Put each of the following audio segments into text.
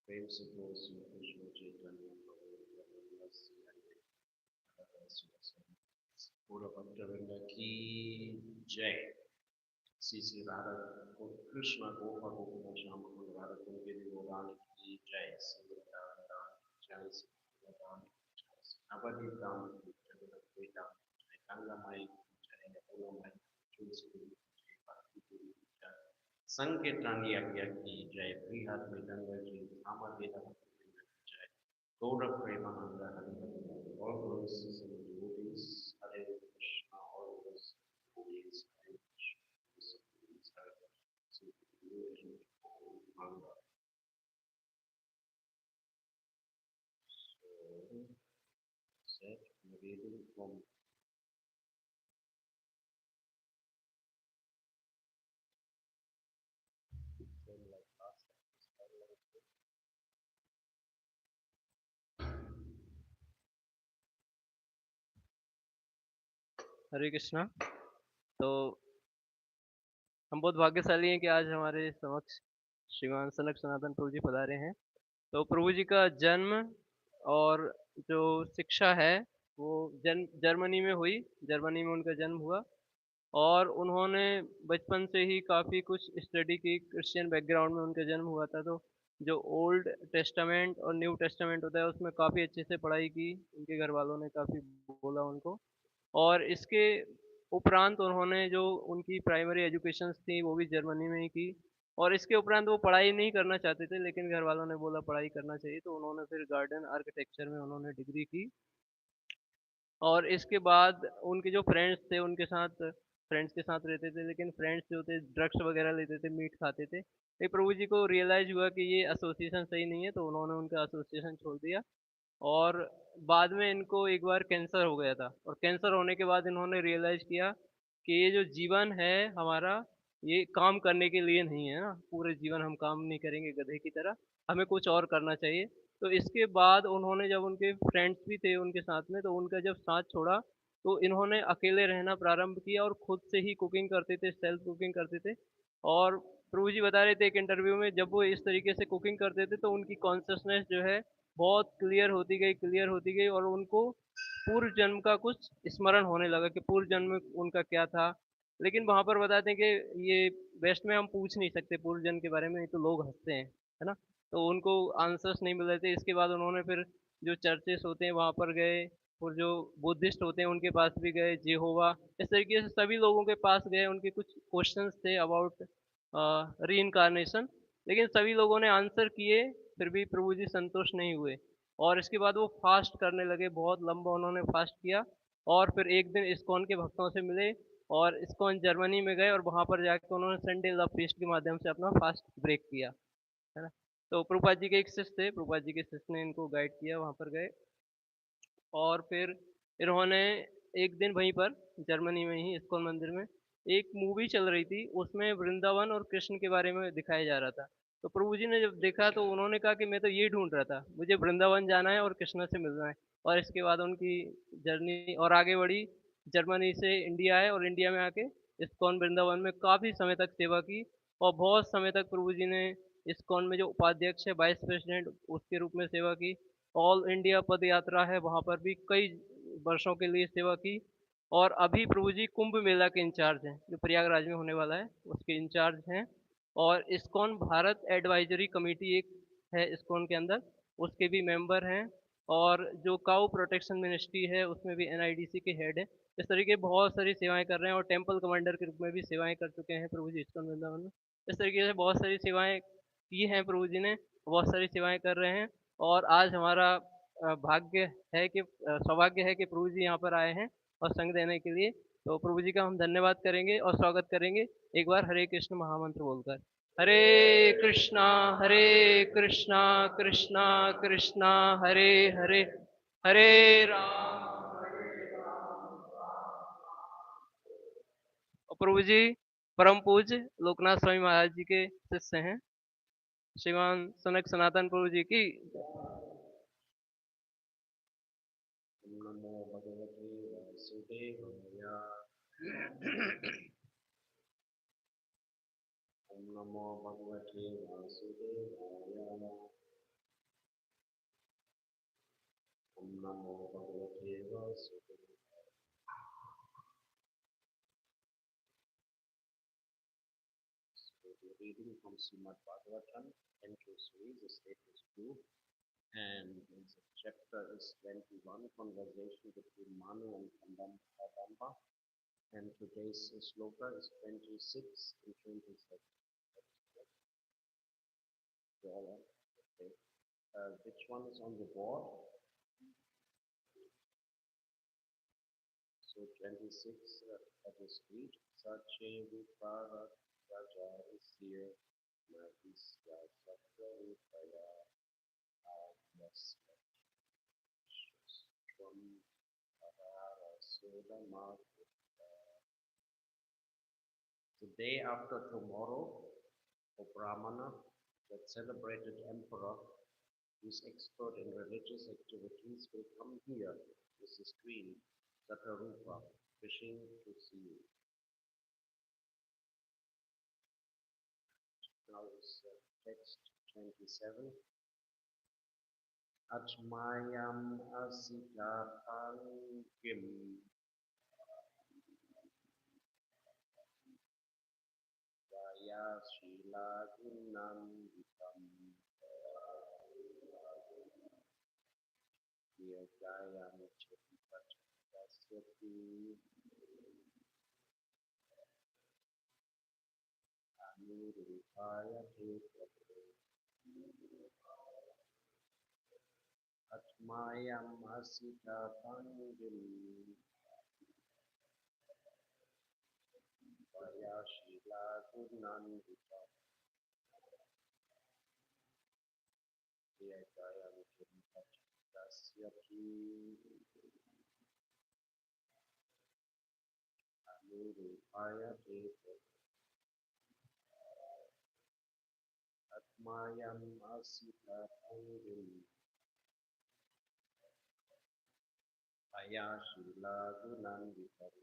प्रेम से बोल श्री कृष्ण चैतन्य पूरा भक्तवृंद की जय। श्री श्री राधा कृष्ण गोपा गोपा श्याम राधा कुंज गोदान की जय। श्री वृंदावन जय श्री नवदीप धाम की जय, गंगा माई की जय, यमुना माई तुलसी की जय, भक्ति की जय, संकीर्तन यज्ञ की जय, बृहद मृदंग की सामवेद की जय, गौर Premanand Hari Hari all glories to the devotees, Hare Krishna, all those devotees, Hare Krishna, Hare Krishna, Manga. So, set reading from हरे कृष्णा। तो हम बहुत भाग्यशाली हैं कि आज हमारे समक्ष श्रीमान सनक सनातन प्रभु जी पधारे हैं। तो प्रभु जी का जन्म और जो शिक्षा है वो जर्मनी में हुई। जर्मनी में उनका जन्म हुआ और उन्होंने बचपन से ही काफ़ी कुछ स्टडी की। क्रिश्चियन बैकग्राउंड में उनका जन्म हुआ था, तो जो ओल्ड टेस्टामेंट और न्यू टेस्टामेंट होता है उसमें काफ़ी अच्छे से पढ़ाई की। उनके घर वालों ने काफ़ी बोला उनको। और इसके उपरांत उन्होंने जो उनकी प्राइमरी एजुकेशंस थी वो भी जर्मनी में ही की। और इसके उपरांत वो पढ़ाई नहीं करना चाहते थे, लेकिन घर वालों ने बोला पढ़ाई करना चाहिए, तो उन्होंने फिर गार्डन आर्किटेक्चर में उन्होंने डिग्री की। और इसके बाद उनके जो फ्रेंड्स थे उनके साथ फ्रेंड्स के साथ रहते थे, लेकिन फ्रेंड्स जो थे ड्रग्स वगैरह लेते थे, मीट खाते थे। ये प्रभु जी को रियलाइज हुआ कि ये एसोसिएशन सही नहीं है, तो उन्होंने उनका एसोसिएशन छोड़ दिया। और बाद में इनको एक बार कैंसर हो गया था, और कैंसर होने के बाद इन्होंने रियलाइज किया कि ये जो जीवन है हमारा, ये काम करने के लिए नहीं है ना। पूरे जीवन हम काम नहीं करेंगे गधे की तरह, हमें कुछ और करना चाहिए। तो इसके बाद उन्होंने, जब उनके फ्रेंड्स भी थे उनके साथ में, तो उनका जब साथ छोड़ा तो इन्होंने अकेले रहना प्रारंभ किया और खुद से ही कुकिंग करते थे, सेल्फ कुकिंग करते थे। और प्रभु जी बता रहे थे एक इंटरव्यू में, जब वो इस तरीके से कुकिंग करते थे तो उनकी कॉन्शियसनेस जो है बहुत क्लियर होती गई, क्लियर होती गई, और उनको पूर्व जन्म का कुछ स्मरण होने लगा कि पूर्व जन्म में उनका क्या था। लेकिन वहां पर बताते हैं कि ये वेस्ट में हम पूछ नहीं सकते पूर्व जन्म के बारे में, नहीं तो लोग हंसते हैं, है ना। तो उनको आंसर्स नहीं मिल रहे थे। इसके बाद उन्होंने फिर जो चर्चेस होते हैं वहां पर गए, और जो बुद्धिस्ट होते हैं उनके पास भी गए, जेहोवा, इस तरीके से सभी लोगों के पास गए। उनके कुछ क्वेश्चंस थे अबाउट री इनकारनेशन, लेकिन सभी लोगों ने आंसर किए, फिर भी प्रभु जी संतुष्ट नहीं हुए। और इसके बाद वो फास्ट करने लगे, बहुत लंबा उन्होंने फास्ट किया। और फिर एक दिन इस्कॉन के भक्तों से मिले, और इस्कॉन जर्मनी में गए, और वहां पर जाकर उन्होंने संडे लव फीस्ट के माध्यम से अपना फास्ट ब्रेक किया, है ना। तो प्रभुपाद जी के एक शिष्य थे, प्रभुपाद जी के शिष्य ने इनको गाइड किया, वहां पर गए। और फिर इन्होंने एक दिन वहीं पर जर्मनी में ही इस्कॉन मंदिर में एक मूवी चल रही थी, उसमें वृंदावन और कृष्ण के बारे में दिखाया जा रहा था। तो प्रभु जी ने जब देखा तो उन्होंने कहा कि मैं तो ये ढूंढ रहा था, मुझे वृंदावन जाना है और कृष्ण से मिलना है। और इसके बाद उनकी जर्नी और आगे बढ़ी, जर्मनी से इंडिया आए, और इंडिया में आके इस्कॉन वृंदावन में काफ़ी समय तक सेवा की। और बहुत समय तक प्रभु जी ने इस्कॉन में जो उपाध्यक्ष है, वाइस प्रेसिडेंट, उसके रूप में सेवा की। ऑल इंडिया पद यात्रा है, वहाँ पर भी कई वर्षों के लिए सेवा की। और अभी प्रभु जी कुंभ मेला के इंचार्ज हैं, जो प्रयागराज में होने वाला है, उसके इंचार्ज हैं। और इस्कॉन भारत एडवाइजरी कमेटी एक है इस्कॉन के अंदर, उसके भी मेंबर हैं। और जो काऊ प्रोटेक्शन मिनिस्ट्री है, उसमें भी एनआईडीसी के हेड है। इस तरीके बहुत सारी सेवाएं कर रहे हैं, और टेम्पल कमांडर के रूप में भी सेवाएं कर चुके हैं प्रभु जी इस्कॉन वृंदावन में। इस तरीके से बहुत सारी सेवाएं की हैं प्रभु जी ने, बहुत सारी सेवाएं कर रहे हैं। और आज हमारा भाग्य है कि सौभाग्य है कि प्रभु जी यहाँ पर आए हैं और संग देने के लिए। तो प्रभु जी का हम धन्यवाद करेंगे और स्वागत करेंगे एक बार हरे कृष्ण महामंत्र बोलकर। हरे कृष्णा, हरे कृष्णा, कृष्णा कृष्णा हरे हरे, हरे राम, हरे राम। और प्रभु जी परम पूज्य लोकनाथ स्वामी महाराज जी के शिष्य हैं, श्रीमान सनक सनातन प्रभु जी की। Om Namo Bhagavate Vasudevaya. Om Namo Bhagavate Vasudevaya. Om Namo Bhagavate Vasudevaya. So we're reading from Srimad Bhagavatam, Entry 3, the status 2, and the chapter is 21, conversation between Manu and Kadamba. And today's sloka is 26 and 27. Okay. Which one is on the board? So 26 at the street. Sache Vipara Raja is here. Mahisya Sakya Vipaya Agnes From Parara Sodama. The day after tomorrow, O Brahmana, that celebrated emperor, who is expert in religious activities, will come here with his queen, Satarupa, wishing to see you. Now is text 27. Atmayam asita pangim vaya shila gunam vitam yajayam chitipatasyati anirupaya te Atmayam asita pangim vaya shila gunam vitam yajayam chitipatasyati anirupaya te Atmayam asita pangim vaya shila gunam vitam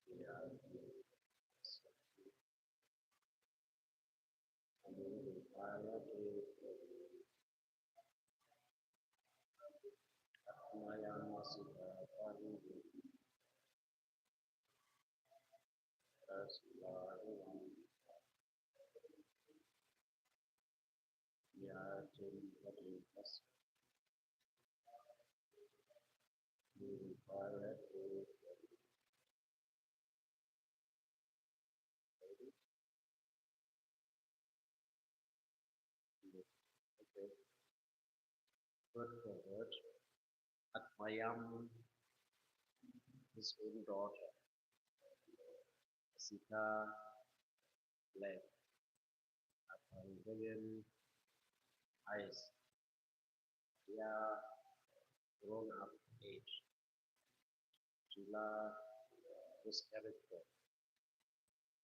yajayam chitipatasyati anirupaya te Sita Parvati Asvara Yatim Patripas Parate. Okay, word for word. Atmayam, his own daughter, Sita left. Atmayam eyes, yeah, grown up age. Jila, his character.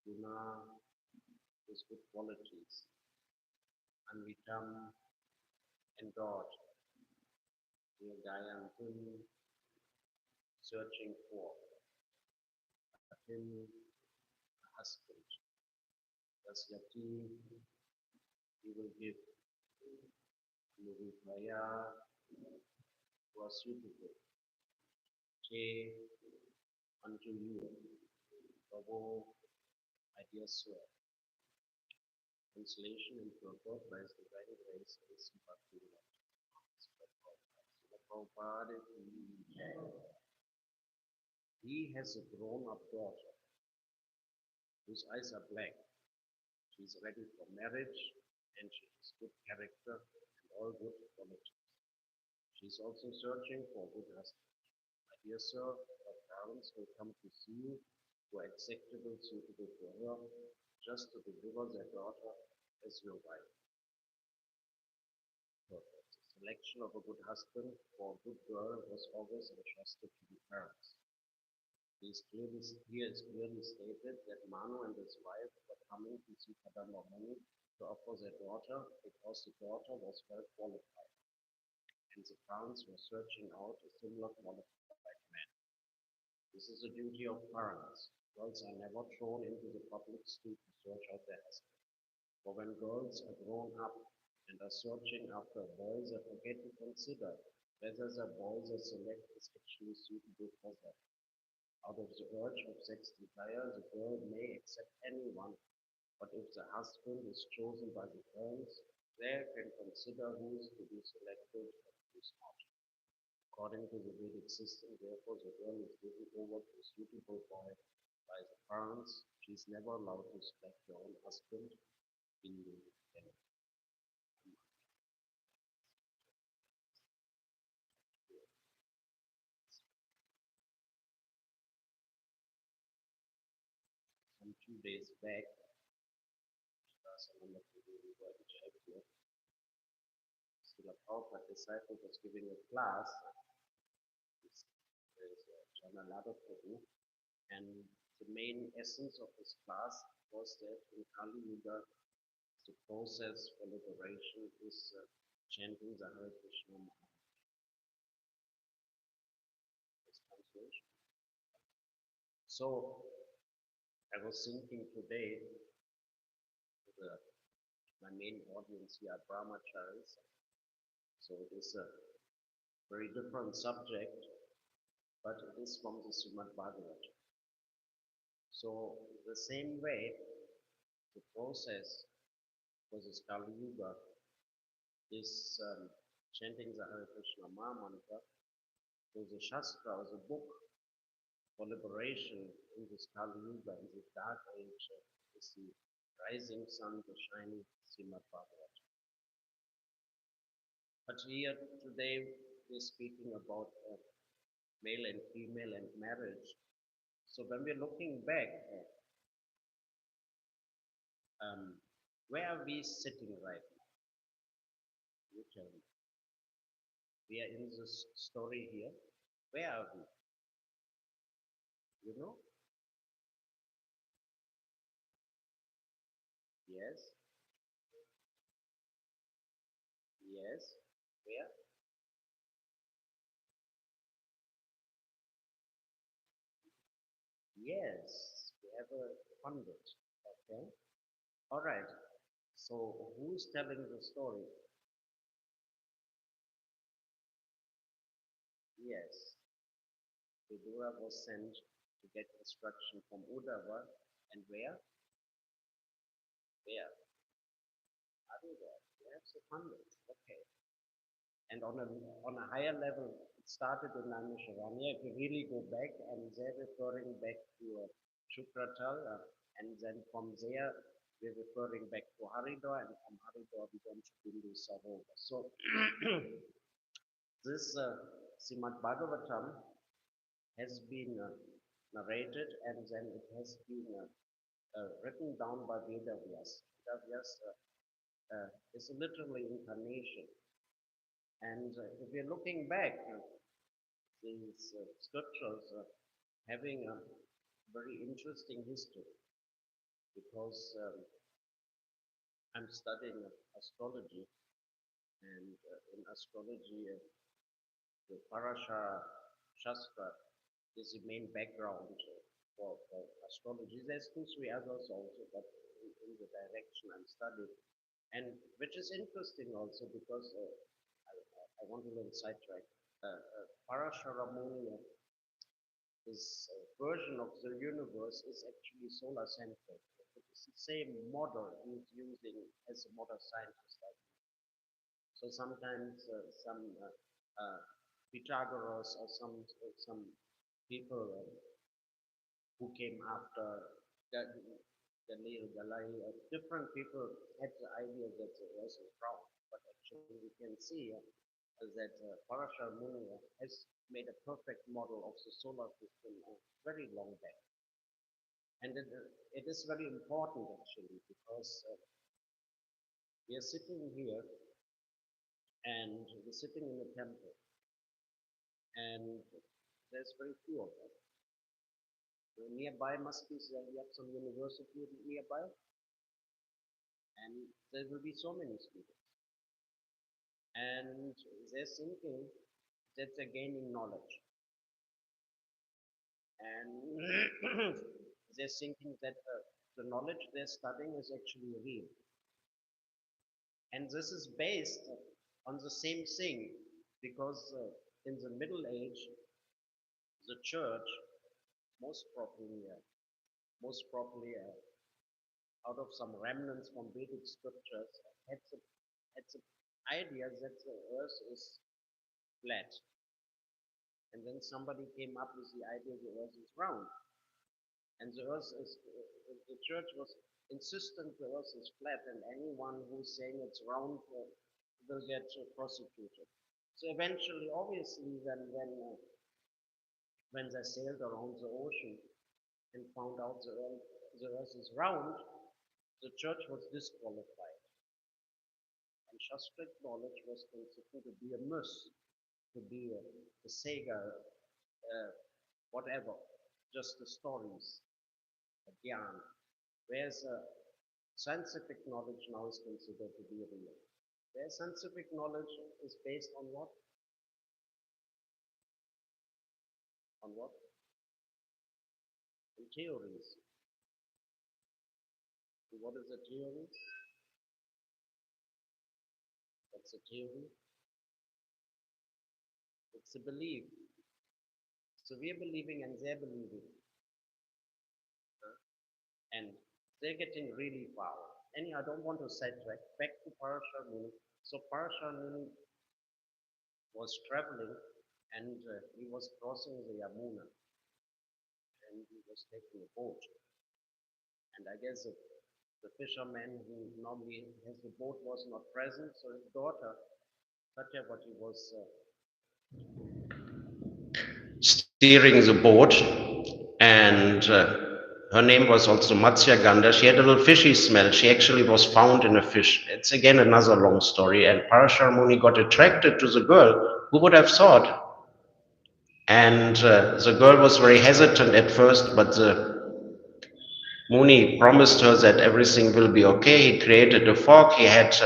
Guna, his good qualities. Anvitam, endured. Dear Gayantin, searching for. Atin, husband. Dasyati, he will give. Nuvipaya, was suitable. Che, unto you. Prabhu, my dear sir. Translation and purport by His Divine Grace is Bhagavatam. Prabhupada, he has a grown-up daughter whose eyes are black. She is ready for marriage and she has good character and all good qualities. She is also searching for a good husband. My dear sir, her parents will come to see you who are acceptable, suitable for her, just to deliver their daughter as your wife. Perfect. The selection of a good husband for a good girl was always entrusted to the parents. Here is clearly stated that Manu and his wife were coming to see Kadamba Muni to offer their daughter because the daughter was well qualified, and the parents were searching out a similar qualified man. This is the duty of parents. Girls are never thrown into the public street to search out their husband. For when girls are grown up and are searching after a boy, they forget to consider whether the boy they select is actually suitable for them. Out of the urge of sex desire, the girl may accept anyone, but if the husband is chosen by the parents, they can consider who is to be selected and who is not. According to the Vedic system, therefore, the girl is given over to a suitable boy by the parents. She is never allowed to select her own husband in the family. Some 2 days back, Sanaka in Jaipur, Srila Prabhupada disciple was giving a class. There is Janalada Prabhu, and the main essence of this class was that in Kali Yuga, the process for liberation is chanting the Hare Krishna mantra. Translation. So I was thinking today, the, my main audience here are brahmacharis, so it is a very different subject, but it is from the Srimad Bhagavatam. So the same way, the process for this Kali Yuga is chanting the Hare Krishna mantra. So the Shastra is a book for liberation in this Kali Yuga, in this dark age, is the rising sun, the shining Srimad Bhagavatam. But here today we're speaking about male and female and marriage. So when we're looking back, where are we sitting right now? You tell me. We are in this story here. Where are we? You know? Yes. Yes. Where? Yes. We have a hundred. Okay. All right. So who's telling the story? Yes. Vidura was sent to get instruction from Uddhava, and where? Where? Everywhere. Yes, the hundreds. Okay. And on a higher level, it started in Naimisharanya. If you really go back, and they're referring back to Shukratal, and then from there, we're referring back to Haridwar, and from Haridwar, we went to Bindu Sarovar. So, this Srimad Bhagavatam has been narrated, and then it has been written down by Vedavyas. Vedavyas is literally incarnation. And if we're looking back, these scriptures having a very interesting history, because I'm studying astrology, and in astrology, the Parasha Shastra is the main background for astrology. There's two, three others also, but in the direction I'm studying. And which is interesting also because I want to learn sidetrack. Parasharamuni, this version of the universe is actually solar centric. It is the same model he's using as a modern scientist. So sometimes some Pythagoras or some people who came after Galileo Galilei, different people had the idea that the Earth is round, but actually we can see that Parasharamuni has made a perfect model of the solar system very long back. And it is very important actually because we are sitting here and we're sitting in a temple, and there's very few of them. Nearby must be, we have some university nearby, and there will be so many students. And they're thinking that they're gaining knowledge. And they're thinking that the knowledge they're studying is actually real. And this is based on the same thing, because in the Middle Age, the church, most probably out of some remnants from Vedic scriptures, had the idea that the earth is flat. And then somebody came up with the idea the earth is round. And the church was insistent the earth is flat, and anyone who's saying it's round will get prosecuted. So eventually, obviously, when they sailed around the ocean and found out the earth is round, the church was disqualified. And Shastric knowledge was considered to be a myth, to be a saga, whatever, just the stories, a gyan. Whereas scientific knowledge now is considered to be real. Where scientific knowledge is based on what? On what? On theories. And what is a theory? What's a theory? It's a belief. So we are believing and they're believing. And they're getting really far. Anyhow, I don't want to sidetrack. Back to Parasharamuni. So Parasharamuni was traveling, and he was crossing the Yamuna, and he was taking a boat. And I guess the fisherman who normally has the boat was not present, so his daughter, Satyavati, was steering the boat, and her name was also Matsya Ganda. She had a little fishy smell. She actually was found in a fish. It's again another long story. And Parasharamuni got attracted to the girl. Who would have thought? And the girl was very hesitant at first, but the Muni promised her that everything will be okay. He created a fog. He had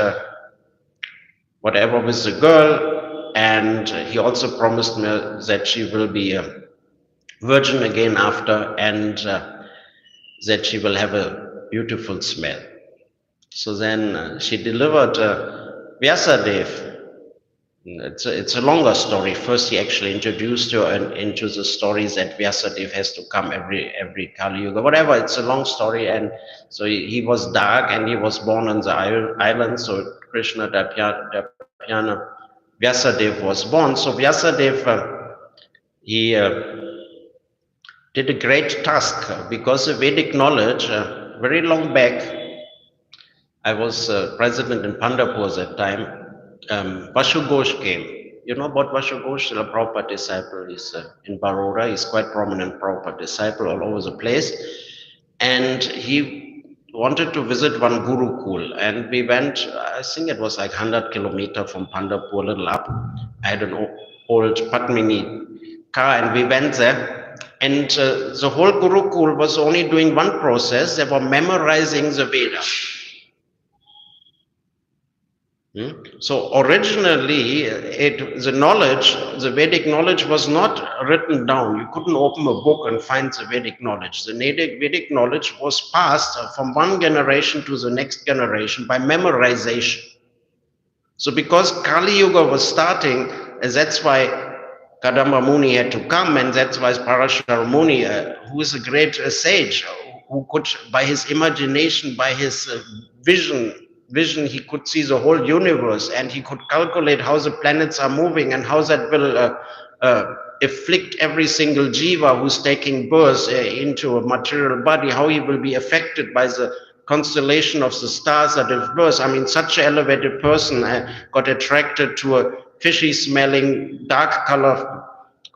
whatever with the girl, and he also promised me that she will be a virgin again after, and that she will have a beautiful smell. So then she delivered Vyasadev, It's a longer story. First, he actually introduced you into the stories that Vyasadeva has to come every Kali Yuga, whatever. It's a long story, and so he was dark, and he was born on the island. So Krishna Dapyana Vyasadeva was born. So Vyasadeva he did a great task because the Vedic knowledge, very long back. I was president in Pandharpur at that time. Vashu Ghosh came. You know about Vashu Ghosh, the Prabhupada disciple. He's in Baroda. He's quite prominent Prabhupada disciple all over the place. And he wanted to visit one Gurukul. And we went, I think it was like 100 kilometers from Pandharpur, a little up. I had an old Padmini car and we went there. And the whole Gurukul was only doing one process. They were memorizing the Vedas. So originally, the Vedic knowledge was not written down. You couldn't open a book and find the Vedic knowledge. The Vedic knowledge was passed from one generation to the next generation by memorization. So because Kali Yuga was starting, and that's why Kadamba Muni had to come, and that's why Parashara Muni, who is a great sage, who could, by his imagination, by his vision, he could see the whole universe, and he could calculate how the planets are moving and how that will afflict every single jiva who's taking birth into a material body, how he will be affected by the constellation of the stars that have birth. I mean, such an elevated person got attracted to a fishy smelling, dark colored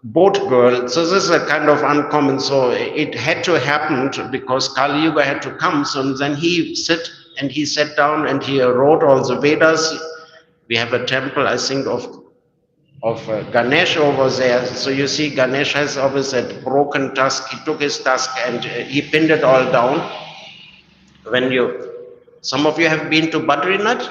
boat girl. So this is a kind of uncommon. So it had to happen because Kali Yuga had to come. So then he sat down and he wrote all the Vedas. We have a temple, I think, of Ganesh over there. So you see, Ganesh has always that broken tusk. He took his tusk and he pinned it all down. Some of you have been to Badrinath?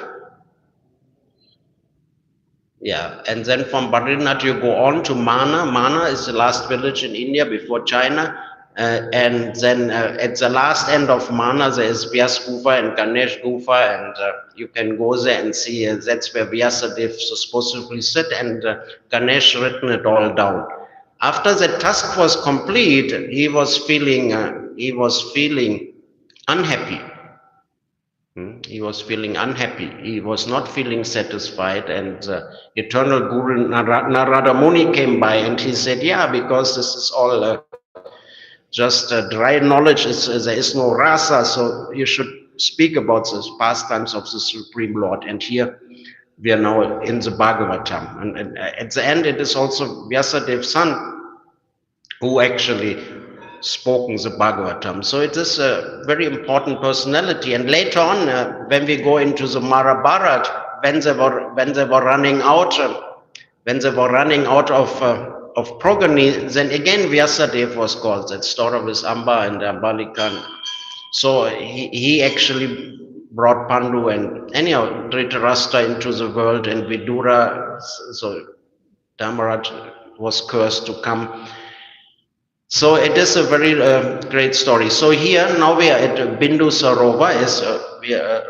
Yeah, and then from Badrinath you go on to Mana. Mana is the last village in India before China. And then at the last end of Mana there is Vyas Gufa and Ganesh Gufa, and you can go there and see that's where Vyasadeva supposedly sit, and Ganesh written it all down. After the task was complete, he was feeling unhappy. He was feeling unhappy. He was not feeling satisfied, and Eternal Guru Narada Muni came by and he said, yeah, because this is all just dry knowledge, there is no rasa, so you should speak about the pastimes of the Supreme Lord. And here we are now in the Bhagavatam. And at the end, it is also Vyasadeva's son who actually spoken the Bhagavatam. So it is a very important personality. And later on, when we go into the Mahabharata, when they were running out of progeny, then again Vyasadeva was called. That story with Amba and Balikan. So he actually brought Pandu and anyhow Dhritarashtra into the world, and Vidura. So Dharmaraj was cursed to come. So it is a very great story. So here now we are at Bindu Sarova, as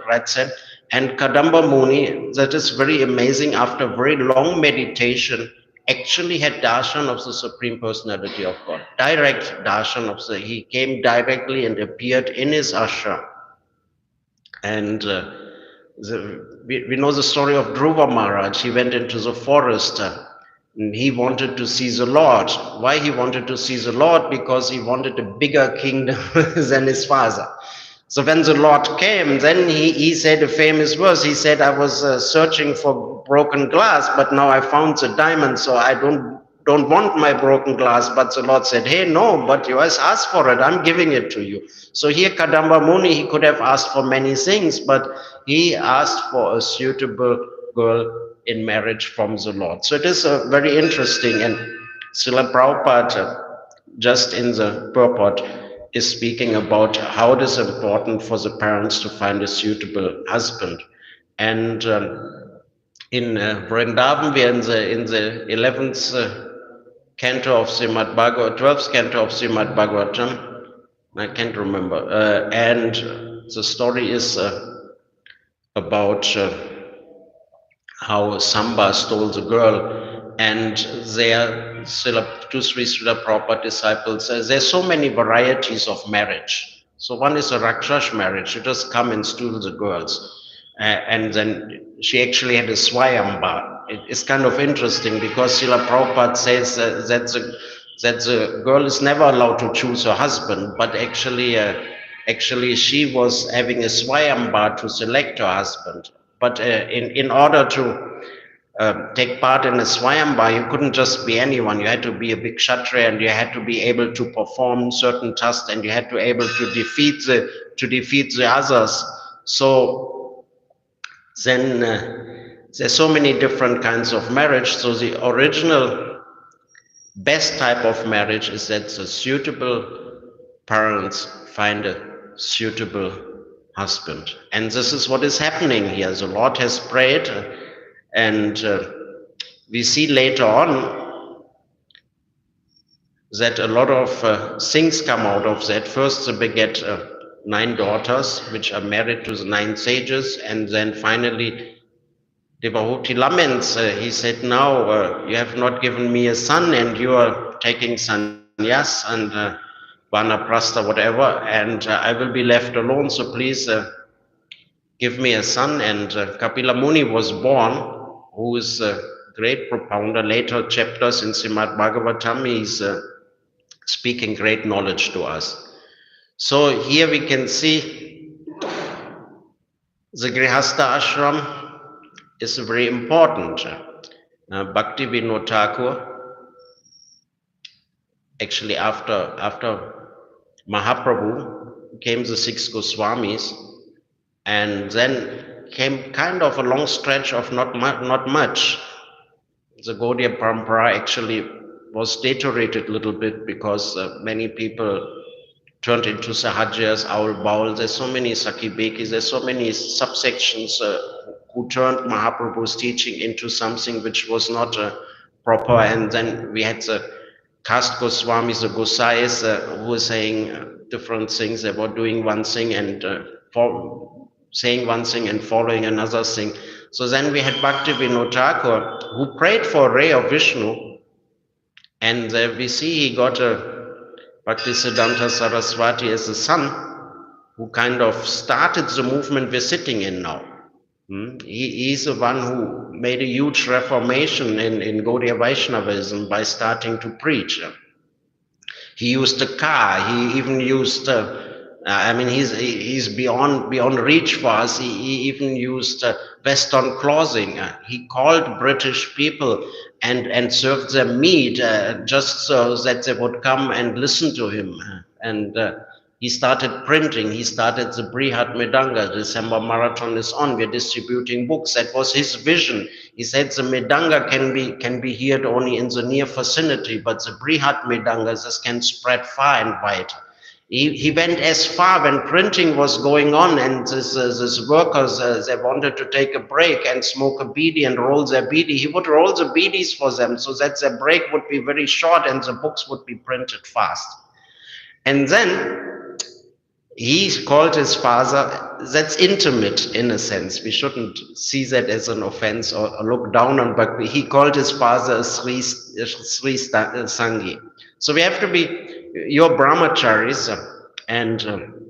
Raj said, and Kadamba Muni. That is very amazing. After very long meditation, actually had darshan of the Supreme Personality of God. Direct darshan he came directly and appeared in his ashram. And we know the story of Dhruva Maharaj. He went into the forest. He wanted to see the Lord. Why he wanted to see the Lord? Because he wanted a bigger kingdom than his father. So when the Lord came, then he said a famous verse. He said, I was searching for broken glass, but now I found the diamond, so I don't want my broken glass. But the Lord said, hey, no, but you must ask for it. I'm giving it to you. So here Kadamba Muni, he could have asked for many things, but he asked for a suitable girl in marriage from the Lord. So it is very interesting, and Srila Prabhupada, just in the purport, is speaking about how it is important for the parents to find a suitable husband. And in Vrindavan, we are in the 11th canto of Srimad Bhagavatam, 12th canto of Srimad Bhagavatam. I can't remember. And the story is about how Samba stole the girl, and there Srila, 2, 3 Srila Prabhupada disciples, there's so many varieties of marriage. So one is a Rakshas marriage, you just come and steal the girls. And then she actually had a Swayamba. It's kind of interesting because Srila Prabhupada says that the girl is never allowed to choose her husband, but actually she was having a Swayamba to select her husband. But in order to take part in a Swayamba, you couldn't just be anyone. You had to be a big Kshatriya, and you had to be able to perform certain tasks, and you had to be able to defeat the others. So then there's so many different kinds of marriage. So the original best type of marriage is that the suitable parents find a suitable husband. And this is what is happening here. The Lord has prayed, and we see later on that a lot of things come out of that. First, they beget 9 daughters, which are married to the 9 sages, and then finally Devahuti laments. He said, now you have not given me a son, and you are taking sannyas and vanaprastha, whatever, and I will be left alone, so please give me a son. And Kapila Muni was born, who is a great propounder. Later chapters in Srimad Bhagavatam, he's speaking great knowledge to us. So here we can see the Grihastha ashram is very important. Bhakti Vinod Thakur, actually after Mahaprabhu came the 6 Goswamis, and then came kind of a long stretch of not much. The Gaudiya Parampara actually was deteriorated a little bit because many people turned into Sahajas, Aul Baul. There's so many Sakibekis, there's so many subsections who turned Mahaprabhu's teaching into something which was not proper. And then we had the caste Goswamis, the Gosais, who were saying different things. They were doing one thing and saying one thing and following another thing. So then we had Bhakti Vinod Thakur, who prayed for a ray of Vishnu, and we see he got a Bhaktisiddhanta Saraswati as a son, who kind of started the movement we're sitting in now. He's the one who made a huge reformation in Gaudiya Vaishnavism by starting to preach. He used a car. He even used. He's beyond reach for us. He even used Western clothing. He called British people and served them meat just so that they would come and listen to him. And he started printing. He started the Brihat Mridanga. December Marathon is on. We're distributing books. That was his vision. He said the Mridanga can be heard only in the near vicinity, but the Brihat Mridanga, this can spread far and wide. He went as far when printing was going on, and this workers, they wanted to take a break and smoke a bidi and roll their bidi. He would roll the bidis for them so that their break would be very short and the books would be printed fast. And then he called his father, that's intimate in a sense. We shouldn't see that as an offense or look down on, but he called his father a Sri Sangi. So we have to be your brahmacharis, and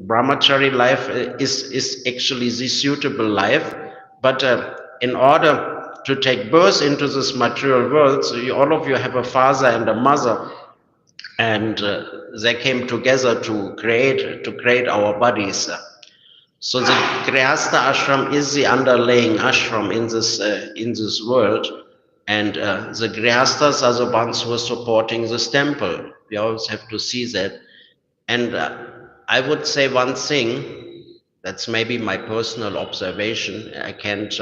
brahmachari life is actually the suitable life. But in order to take birth into this material world, so all of you have a father and a mother, and they came together to create our bodies. So the Grihastha ashram is the underlying ashram in this world, and the Grihasthas are the ones who are supporting this temple. We always have to see that. And I would say one thing, that's maybe my personal observation. I can't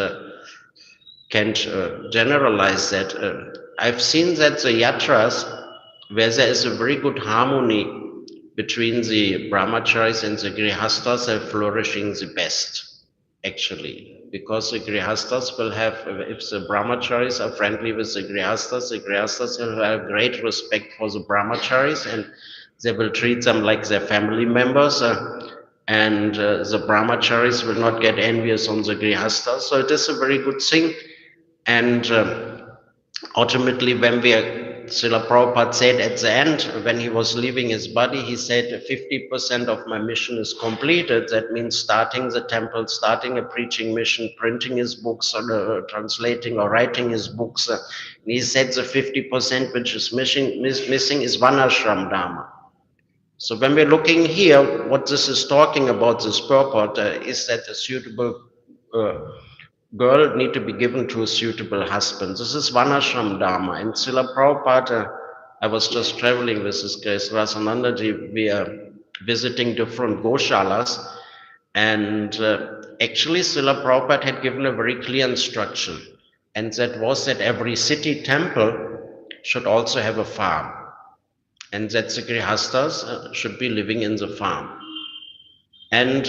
generalize that. I've seen that the yatras, where there is a very good harmony between the brahmacharis and the grihasthas, are flourishing the best, actually. Because the grihasthas will have, if the brahmacharis are friendly with the grihasthas will have great respect for the brahmacharis, and they will treat them like their family members, and the brahmacharis will not get envious on the grihasthas. So it is a very good thing. And ultimately, when Srila Prabhupada said at the end, when he was leaving his body, he said 50% of my mission is completed. That means starting the temple, starting a preaching mission, printing his books, or translating or writing his books. And he said the 50% which is missing is Vanashram Dharma. So when we're looking here, what this is talking about, this purport, is that a suitable uh, girl need to be given to a suitable husband. This is Vanashram Dharma. In Srila Prabhupada, I was just traveling with his Grace Rasanandaji. We are visiting different Goshalas, and actually Srila Prabhupada had given a very clear instruction, and that was that every city temple should also have a farm, and that the Grihastas should be living in the farm. And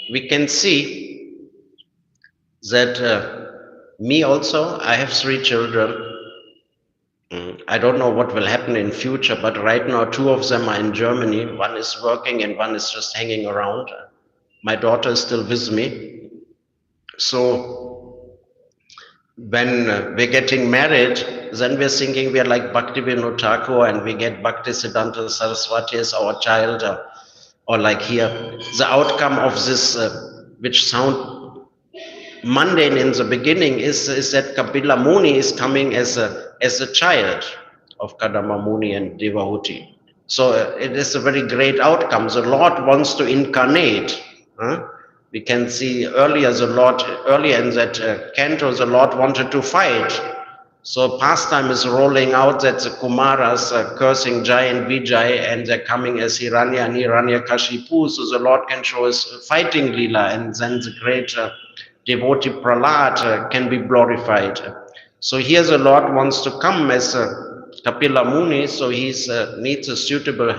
we can see that me also, I have 3 children. I don't know what will happen in future, but right now 2 of them are in Germany. One is working and one is just hanging around. My daughter is still with me. So when we're getting married, then we're thinking we're like Bhaktivinoda Thakur and we get Bhaktisiddhanta Saraswati as our child, or like here. The outcome of this, which sound mundane in the beginning, is that Kapila Muni is coming as a child of Kadamba Muni and Devahuti. So it is a very great outcome. The Lord wants to incarnate. We can see earlier in that canto, the Lord wanted to fight. So pastime is rolling out that the Kumaras are cursing Jai and Vijay, and they're coming as Hiranya and Hiranyakashipu, so the Lord can show us fighting Leela, and then the great devotee Prahlad can be glorified. So here the Lord wants to come as Kapila Muni, so he needs a suitable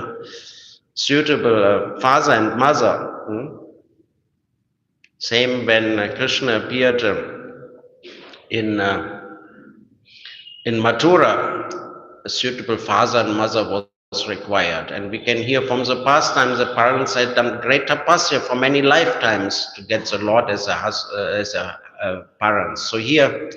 father and mother. Same when Krishna appeared in Mathura, a suitable father and mother was required. And we can hear from the past times the parents had done great tapasya for many lifetimes to get the Lord as a parent. So here,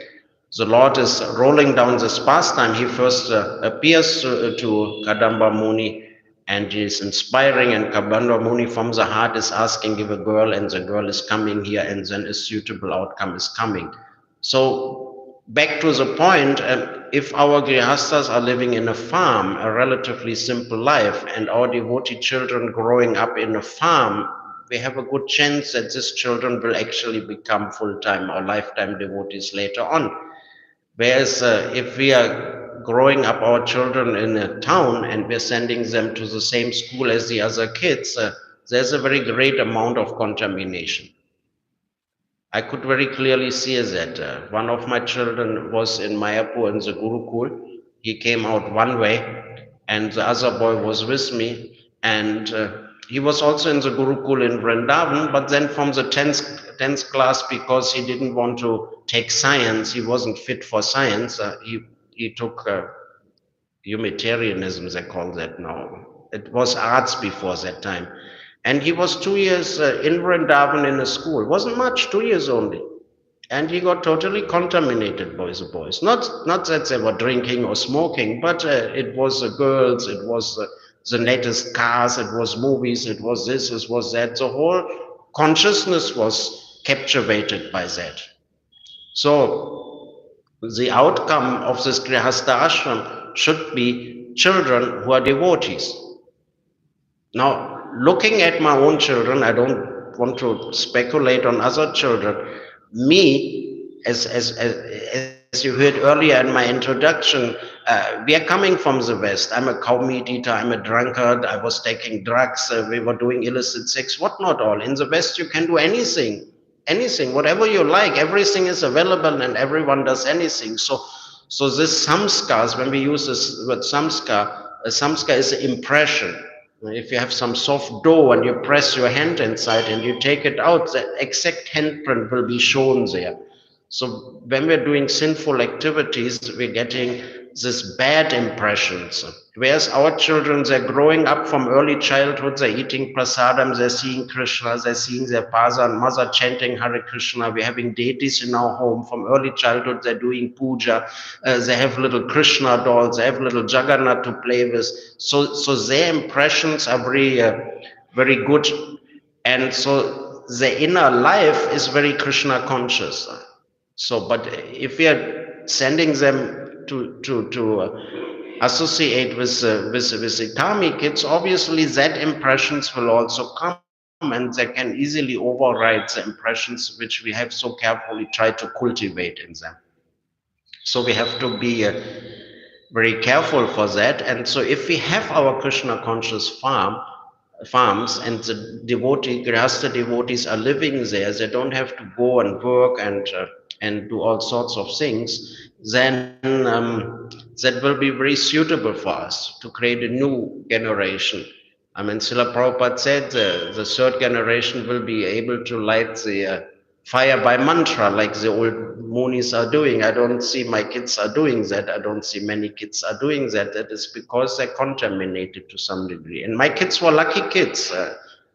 the Lord is rolling down this pastime. He first appears to Kadamba Muni and he is inspiring, and Kadamba Muni from the heart is asking, give a girl, and the girl is coming here, and then a suitable outcome is coming. So back to the point, if our grihastas are living in a farm, a relatively simple life, and our devotee children growing up in a farm, we have a good chance that these children will actually become full-time or lifetime devotees later on. Whereas if we are growing up our children in a town and we're sending them to the same school as the other kids, there's a very great amount of contamination. I could very clearly see that one of my children was in Mayapur in the Gurukul. He came out one way, and the other boy was with me, and he was also in the Gurukul in Vrindavan, but then from the 10th class, because he didn't want to take science, he wasn't fit for science, he took Humanitarianism, they call that now. It was arts before that time. And he was 2 years in Vrindavan in a school. It wasn't much, 2 years only. And he got totally contaminated by the boys. Not that they were drinking or smoking, but it was the girls, it was the latest cars, it was movies, it was this, it was that. The whole consciousness was captivated by that. So the outcome of this Grihastha ashram should be children who are devotees. Now, looking at my own children, I don't want to speculate on other children. Me, as you heard earlier in my introduction, we are coming from the West. I'm a cow meat eater, I'm a drunkard, I was taking drugs, we were doing illicit sex, what not all. In the West, you can do anything, whatever you like, everything is available and everyone does anything. So this samskars, when we use this word samskar, a samskar is an impression. If you have some soft dough and you press your hand inside and you take it out, the exact handprint will be shown there. So when we're doing sinful activities, we're getting this bad impressions. Whereas our children, they're growing up from early childhood, they're eating prasadam, they're seeing Krishna, they're seeing their father and mother chanting Hare Krishna. We're having deities in our home. From early childhood, they're doing puja. They have little Krishna dolls, they have little Jagannath to play with. So their impressions are very good. And so the inner life is very Krishna conscious. So, but if we are sending them to associate with the karmic, it's obviously that impressions will also come, and they can easily override the impressions which we have so carefully tried to cultivate in them. So we have to be very careful for that. And so if we have our Krishna conscious farms and the Grihastha devotees are living there, they don't have to go and work and do all sorts of things, then that will be very suitable for us to create a new generation. I mean, Srila Prabhupada said the third generation will be able to light the fire by mantra like the old munis are doing. I don't see my kids are doing that. I don't see many kids are doing that. That is because they're contaminated to some degree. And my kids were lucky kids.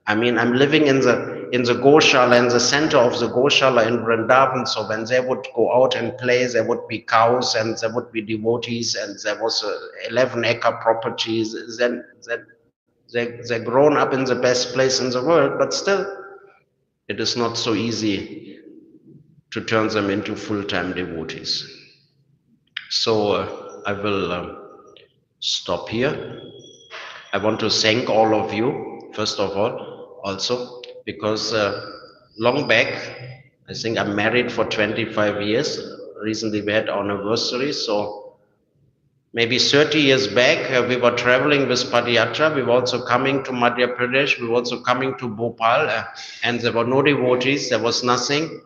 I mean, I'm living in the Goshala, in the center of the Goshala in Vrindavan. So when they would go out and play, there would be cows and there would be devotees, and there was 11-acre properties. Then they're grown up in the best place in the world, but still, it is not so easy to turn them into full-time devotees. So I will stop here. I want to thank all of you, first of all, also, because long back, I think I'm married for 25 years. Recently we had our anniversary, so maybe 30 years back, we were traveling with Padayatra. We were also coming to Madhya Pradesh. We were also coming to Bhopal, and there were no devotees. There was nothing.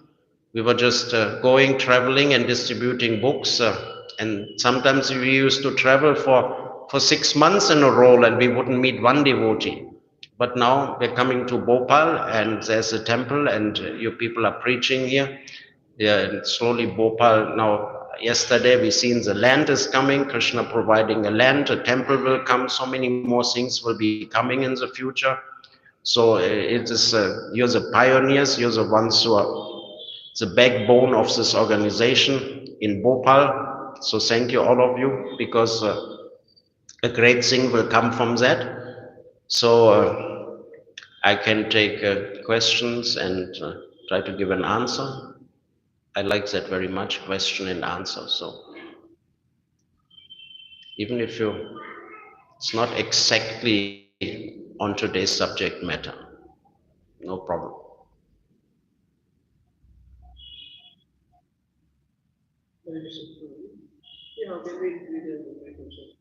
We were just going, traveling, and distributing books. And sometimes we used to travel for 6 months in a row, and we wouldn't meet one devotee. But now we're coming to Bhopal, and there's a temple, and you people are preaching here. Yeah, and slowly Bhopal now. Yesterday we seen the land is coming, Krishna providing a land, a temple will come, so many more things will be coming in the future. So it is, you're the pioneers, you're the ones who are the backbone of this organization in Bhopal. So thank you all of you, because a great thing will come from that. So I can take questions and try to give an answer. I like that very much, question and answer. So even if it's not exactly on today's subject matter, no problem. How can we increase our relationship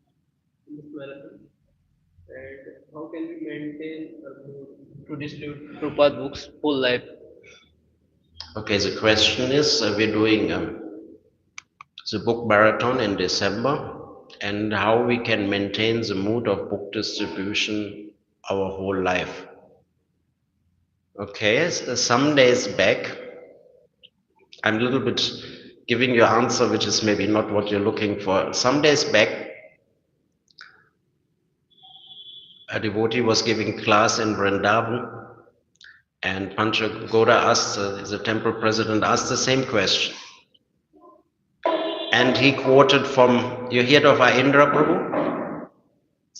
in this marathon? And how can we maintain a mood to distribute Prabhupada books full life? Okay, the question is, we're doing the book marathon in December, and how we can maintain the mood of book distribution our whole life. Okay, so some days back, I'm a little bit giving you an answer which is maybe not what you're looking for. Some days back, a devotee was giving class in Vrindavan, and Panchagoda asked, the temple president asked the same question. And he quoted from, you heard of Indra Prabhu?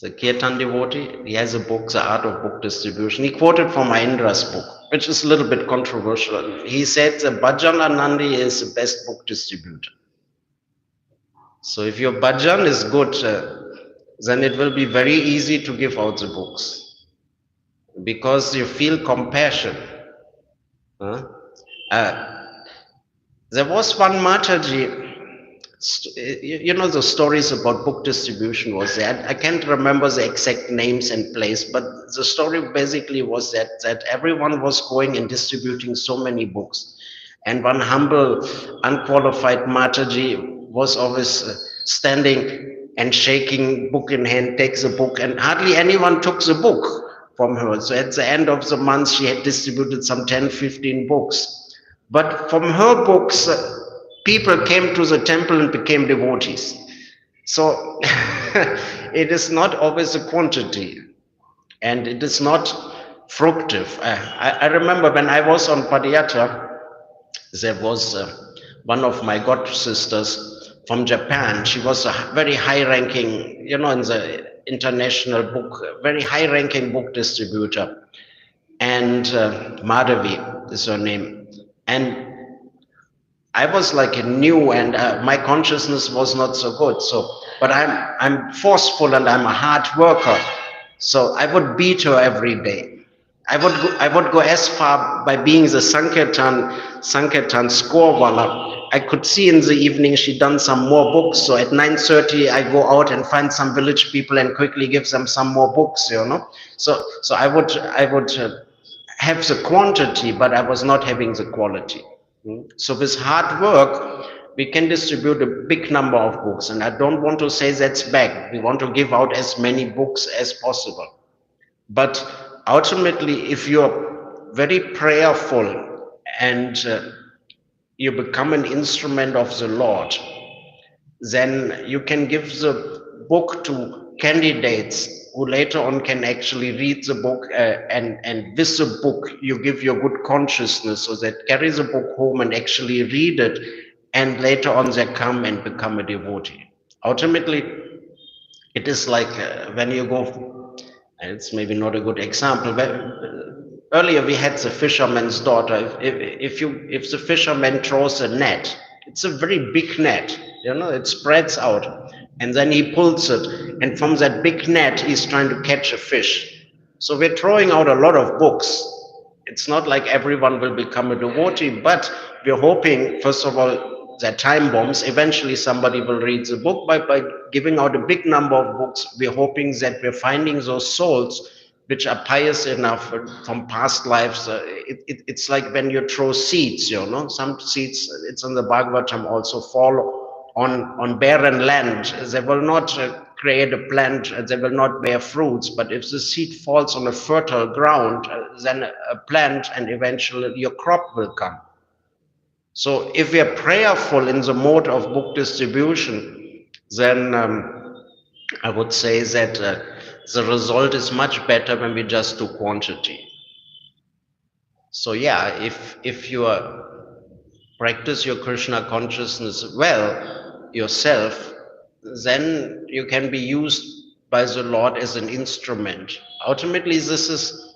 The Kirtan devotee. He has a book, The Art of Book Distribution. He quoted from Indra's book, which is a little bit controversial. He said the Bhajan Nandi is the best book distributor. So if your bhajan is good, then it will be very easy to give out the books, because you feel compassion. There was one Mataji, you know, the stories about book distribution was there. I can't remember the exact names and place, but the story basically was that everyone was going and distributing so many books, and one humble, unqualified Mataji was always standing and shaking, book in hand, takes a book, and hardly anyone took the book from her. So at the end of the month, she had distributed some 10, 15 books. But from her books, people came to the temple and became devotees. So it is not always a quantity, and it is not fructive. I remember when I was on Padiyatra, there was one of my god sisters from Japan. She was a very high ranking, in the international book, very high ranking book distributor. And Madhavi is her name. And I was like a new, and my consciousness was not so good. So, but I'm forceful and I'm a hard worker. So I would beat her every day. I would go as far by being the Sankirtan scorewaller. I could see in the evening she done some more books. So at 9:30 I go out and find some village people and quickly give them some more books. So I would have the quantity, but I was not having the quality. So with hard work, we can distribute a big number of books, and I don't want to say that's bad. We want to give out as many books as possible. But ultimately, if you're very prayerful and you become an instrument of the Lord, then you can give the book to candidates who later on can actually read the book, and with the book you give your good consciousness, so that carry the book home and actually read it, and later on they come and become a devotee. Ultimately, it is like when you go, it's maybe not a good example, but earlier we had the fisherman's daughter. If the fisherman throws a net, it's a very big net, it spreads out, and then he pulls it, and from that big net he's trying to catch a fish. So we're throwing out a lot of books. It's not like everyone will become a devotee, but we're hoping, first of all, that time bombs, eventually somebody will read the book. By giving out a big number of books, we're hoping that we're finding those souls which are pious enough from past lives. It's like when you throw seeds, some seeds, it's in the Bhagavatam also, fall on barren land. They will not create a plant, they will not bear fruits. But if the seed falls on a fertile ground, then a plant, and eventually your crop will come. So if we are prayerful in the mode of book distribution, then I would say that the result is much better when we just do quantity. So yeah, if you practice your Krishna consciousness well yourself, then you can be used by the Lord as an instrument. Ultimately, this is,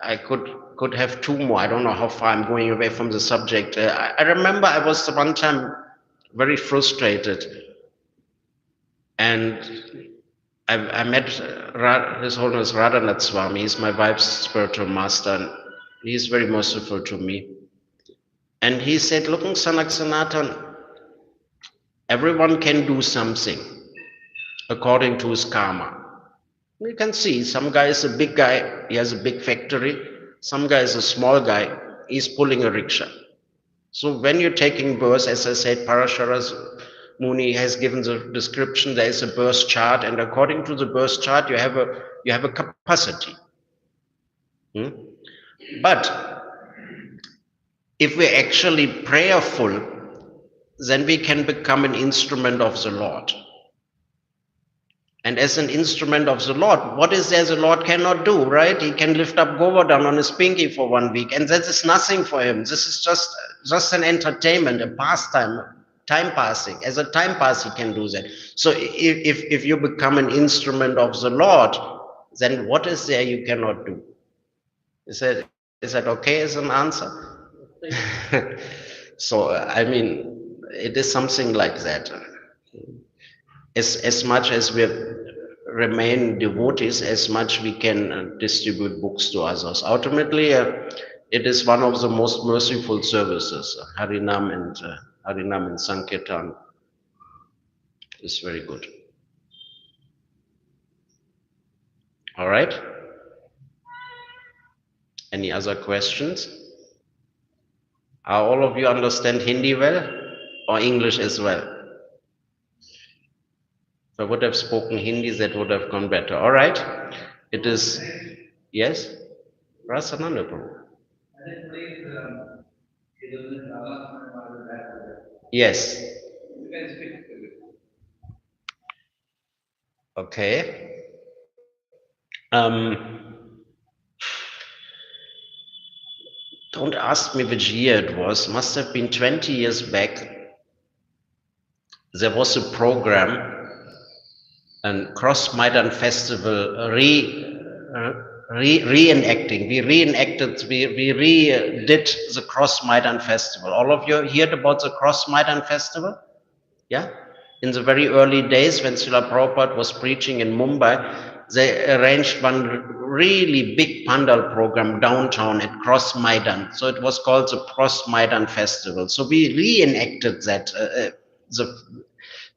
I could have two more. I don't know how far I'm going away from the subject. I remember I was one time very frustrated, and I met His Holiness Radhanath Swami. He's my wife's spiritual master, and he's very merciful to me. And he said, "Look, Sanatana, everyone can do something according to his karma. You can see some guy is a big guy, he has a big factory. Some guy is a small guy, he's pulling a rickshaw. So when you're taking birth, as I said, Parasharas Muni has given the description, there is a birth chart, and according to the birth chart, you have a capacity. Hmm? But if we're actually prayerful, then we can become an instrument of the Lord. And as an instrument of the Lord, what is there the Lord cannot do, right? He can lift up Govardhan on his pinky for 1 week, and that is nothing for him. This is just an entertainment, a pastime, time passing. As a time pass, he can do that. So if you become an instrument of the Lord, then what is there you cannot do? Is that okay as an answer? So I mean, it is something like that. As much as we remain devotees, as much we can distribute books to others. Ultimately, it is one of the most merciful services. Harinam and Sankirtan is very good. All right. Any other questions? Are all of you understand Hindi well or English as well? If I would have spoken Hindi, that would have gone better. All right. It is, yes? Rasananda Prabhu. Yes. Okay. Don't ask me which year it was. Must have been 20 years back. There was a program, a Cross Maidan Festival, reenacting. We reenacted, we redid the Cross Maidan Festival. All of you heard about the Cross Maidan Festival? Yeah? In the very early days when Srila Prabhupada was preaching in Mumbai, they arranged one really big pandal program downtown at Cross Maidan. So it was called the Cross Maidan Festival. So we reenacted that, the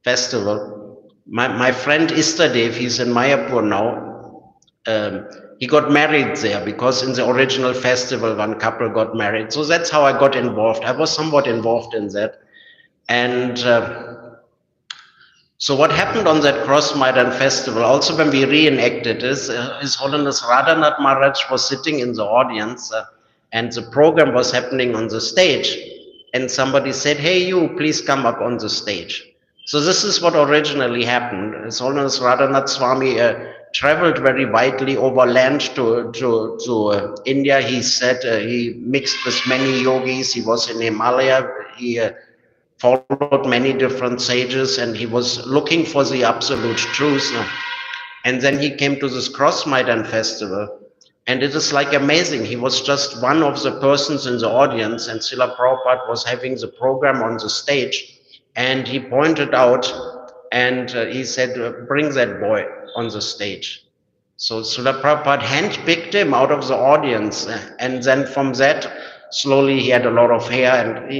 festival. My friend Istadev, he's in Mayapur now. He got married there because in the original festival, one couple got married. So that's how I got involved. I was somewhat involved in that. And so what happened on that Cross Maidan festival, also when we reenacted is, His Holiness Radhanath Maharaj was sitting in the audience and the program was happening on the stage. And somebody said, hey, you, please come up on the stage. So this is what originally happened. His Holiness Radhanath Swami traveled very widely over land to India. He said he mixed with many yogis. He was in Himalaya. He followed many different sages and he was looking for the absolute truth. And then he came to this Cross Maidan festival. And it is like amazing. He was just one of the persons in the audience, and Srila Prabhupada was having the program on the stage. And he pointed out and he said, bring that boy on the stage. So Srila Prabhupada handpicked him out of the audience. And then from that, slowly he had a lot of hair and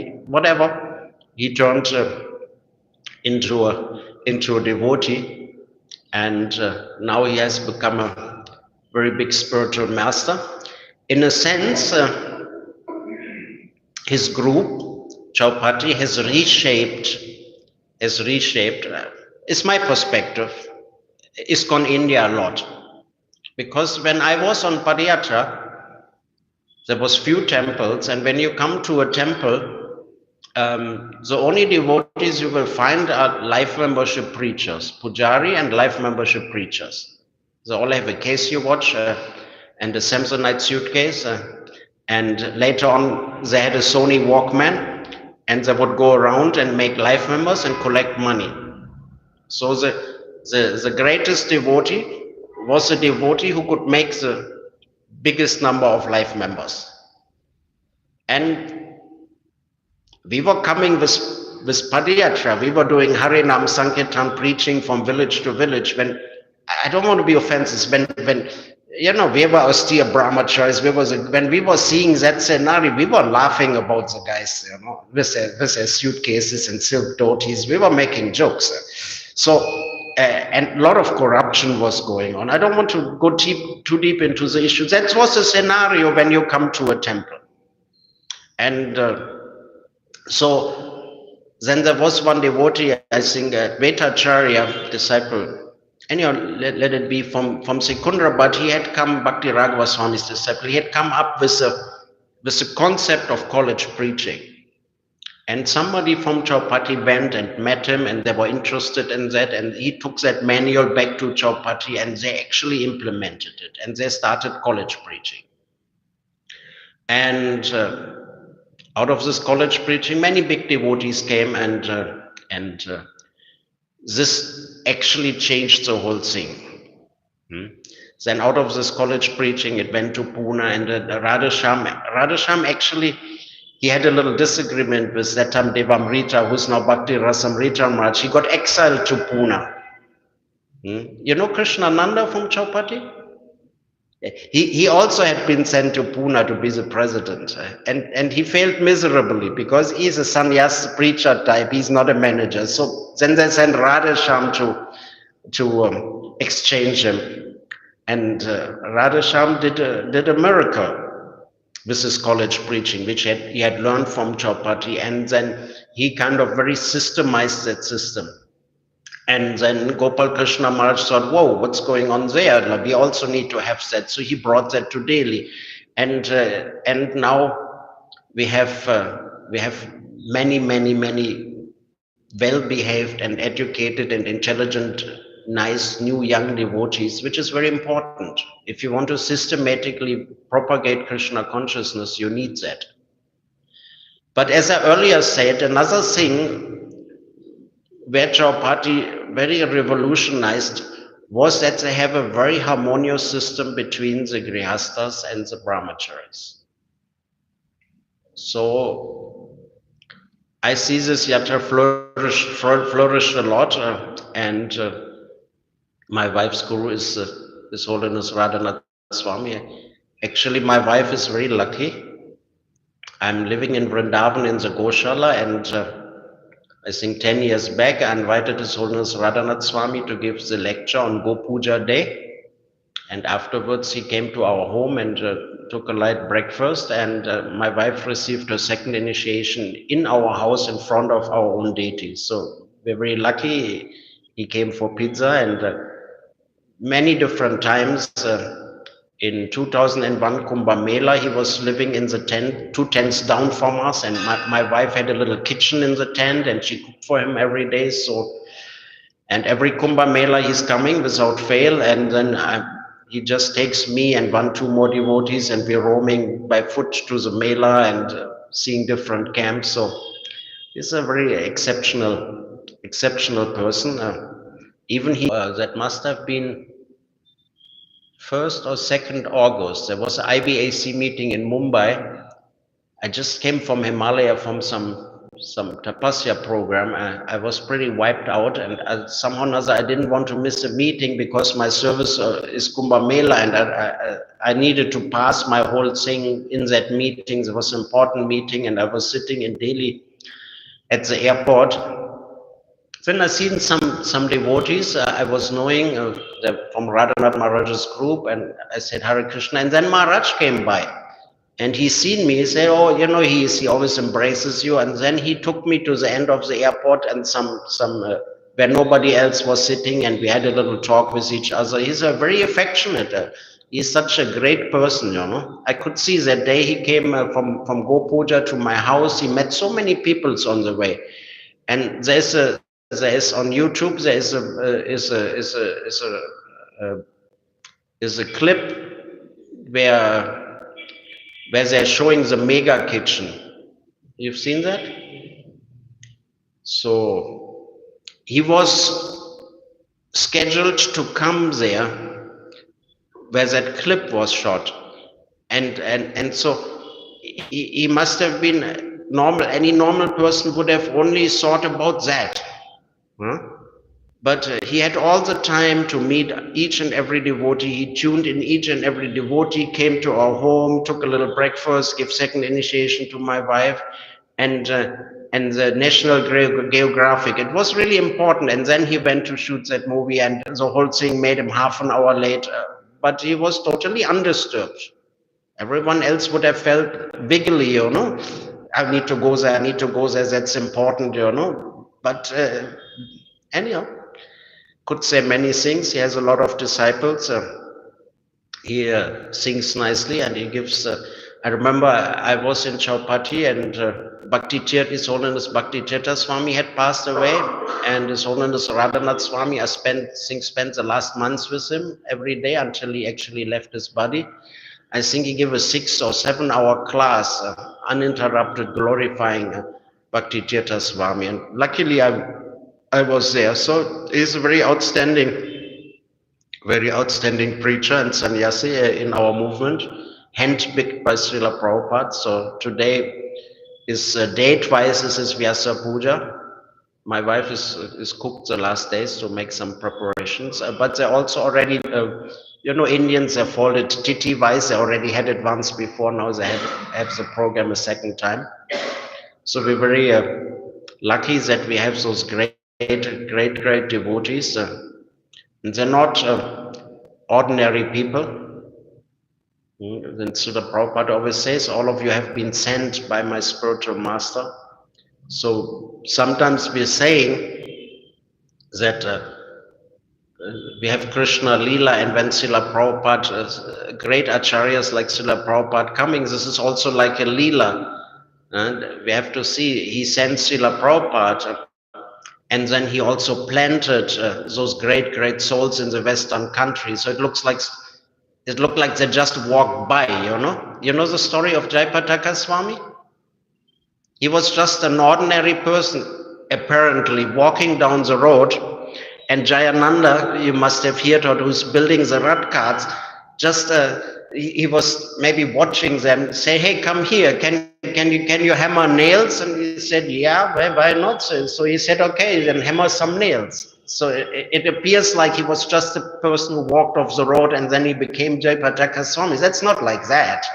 he turned into a devotee. And now he has become a very big spiritual master. In a sense, his group, Chaupati, has reshaped, it's my perspective, ISKCON India a lot. Because when I was on Padayatra, there was few temples, and when you come to a temple, the only devotees you will find are life membership preachers, Pujari and life membership preachers. They all have a Casio watch and a Samsonite suitcase, and later on they had a Sony Walkman, and they would go around and make life members and collect money. So the greatest devotee was a devotee who could make the biggest number of life members. And we were coming with Padayatra, we were doing Harinam Sankirtan preaching from village to village. When I don't want to be offensive, when you know, we were austere brahmacharis, when we were seeing that scenario, we were laughing about the guys, you know, with their suitcases and silk dhotis. We were making jokes. So, and a lot of corruption was going on. I don't want to go too deep into the issue. That was a scenario when you come to a temple. And so then there was one devotee, I think, Vetacharya disciple, and let it be from Secundra, but he had come, Bhakti Raghava Swami's disciple, he had come up with a concept of college preaching. And somebody from Chaupati went and met him, and they were interested in that, and he took that manual back to Chaupati, and they actually implemented it, and they started college preaching. And out of this college preaching, many big devotees came, and this actually changed the whole thing. Then out of this college preaching, it went to Pune, and Radhasham actually, he had a little disagreement with that time Devamrita, who's now Bhakti Rasamrita Maharaj. He got exiled to Pune. You know Krishnananda from Chaupati? He also had been sent to Pune to be the president, and he failed miserably because he's a sannyas preacher type. He's not a manager. So then they sent Radhasham to exchange him, and Radhasham did a miracle with his college preaching, which he had learned from Chaupati, and then he kind of very systemized that system. And then Gopal Krishna Maharaj thought, whoa, what's going on there? We also need to have that. So he brought that to Delhi. And now we have many well-behaved and educated and intelligent nice new young devotees, which is very important. If you want to systematically propagate Krishna consciousness, you need that. But as I earlier said, another thing which our party very revolutionized was that they have a very harmonious system between the grihastas and the brahmacharis. So I see this yatra flourish a lot, and my wife's guru is His Holiness Radhanath Swami. Actually, my wife is very lucky. I'm living in Vrindavan in the Goshala, and I think 10 years back, I invited His Holiness Radhanath Swami to give the lecture on Go Puja Day. And afterwards, he came to our home and took a light breakfast. And my wife received her second initiation in our house in front of our own deities. So we're very lucky. He came for pizza, and many different times. In 2001 Kumbh Mela, he was living in the tent, 2 tents down from us, and my wife had a little kitchen in the tent, and she cooked for him every day. So, and every Kumbh Mela he's coming without fail, and then he just takes me and 1-2 more devotees, and we're roaming by foot to the Mela and seeing different camps. So he's a very exceptional person. Even he, that must have been 1st or 2nd August, there was an IBAC meeting in Mumbai. I just came from Himalaya from some tapasya program. I was pretty wiped out, and somehow or another I didn't want to miss a meeting because my service is Kumbh Mela, and I needed to pass my whole thing in that meeting. There was an important meeting, and I was sitting in Delhi at the airport. Then I seen some devotees I was knowing from Radhanath Maharaj's group, and I said Hare Krishna, and then Maharaj came by, and he seen me. He said, "Oh, you know, he always embraces you." And then he took me to the end of the airport and some where nobody else was sitting, and we had a little talk with each other. He's a very affectionate. He's such a great person, you know. I could see that day he came from Go Puja to my house. He met so many people on the way, and there's on YouTube there is a clip where they're showing the mega kitchen. You've seen that? So he was scheduled to come there where that clip was shot, and so he must have been normal. Any normal person would have only thought about that. Huh? But he had all the time to meet each and every devotee. He tuned in each and every devotee, came to our home, took a little breakfast, gave second initiation to my wife, and the National Geographic. It was really important. And then he went to shoot that movie, and the whole thing made him half an hour late. But he was totally undisturbed. Everyone else would have felt wiggly, you know. I need to go there, that's important, you know. But anyhow, could say many things. He has a lot of disciples. He sings nicely, and he gives. I remember I was in Chaupati, and Bhakti Tirth, His Holiness Bhakti Tirtha Swami had passed away, and His Holiness Radhanath Swami, I spent the last months with him every day until he actually left his body. I think he gave a 6 or 7 hour class, uninterrupted, glorifying Bhakti Tirtha Swami, and luckily I was there. So he's a very outstanding preacher and sannyasi in our movement, handpicked by Srila Prabhupada. So today is date-wise is Vyasa Puja. My wife is cooked the last days to make some preparations, but they also already, you know, Indians have folded Tithi-wise. They already had it once before. Now they have the program a second time. So we're very lucky that we have those great devotees. They're not ordinary people. Then Srila Prabhupada always says, all of you have been sent by my spiritual master. So sometimes we're saying that we have Krishna Leela, and when Srila Prabhupada, great acharyas like Srila Prabhupada coming, this is also like a Leela. And we have to see, he sent Srila Prabhupada And then he also planted those great souls in the Western countries. So it looked like they just walked by, you know. You know the story of Jayapataka Swami? He was just an ordinary person, apparently, walking down the road, and Jayananda, you must have heard of, who's building the rat carts, just he was maybe watching them, say, "Hey, come here, can you hammer nails?" And he said, "Yeah, why not?" So he said, "Okay, then hammer some nails." So it appears like he was just a person who walked off the road and then he became Jayapataka Swami. That's not like that.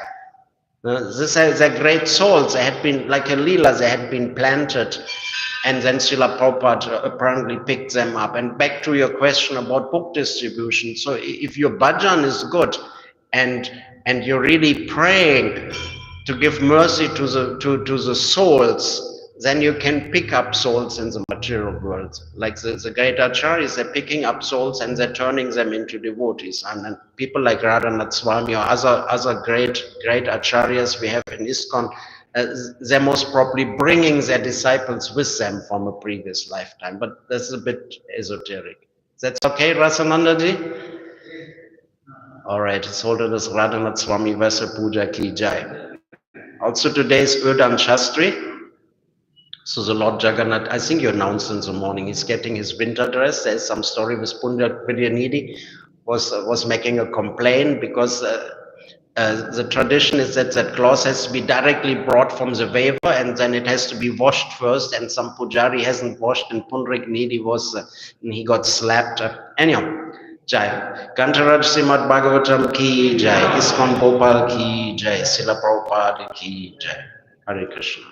These are great souls. They had been, like a lila, they had been planted, and then Srila Prabhupada apparently picked them up. And back to your question about book distribution. So if your bhajan is good, and you're really praying to give mercy to the souls, then you can pick up souls in the material world. Like the great acharyas, they're picking up souls and they're turning them into devotees. And then people like Radhanath Swami or other great acharyas we have in ISKCON, they're most probably bringing their disciples with them from a previous lifetime. But that's a bit esoteric. That's okay, Rasanandaji? All right, His Holiness Radhanath Swami Vasa Puja Ki Jai. Also today is Udam Shastri. So the Lord Jagannath, I think you announced in the morning, he's getting his winter dress. There's some story with Punjab Vidyanidhi was making a complaint because the tradition is that cloth has to be directly brought from the waiver and then it has to be washed first, and some pujari hasn't washed, and Punrik Nidhi he got slapped. Anyhow, Jai. Kantaraj Srimad Bhagavatam ki Jai. ISKCON Bhopal ki Jai. Srila Prabhupada ki Jai. Hare Krishna.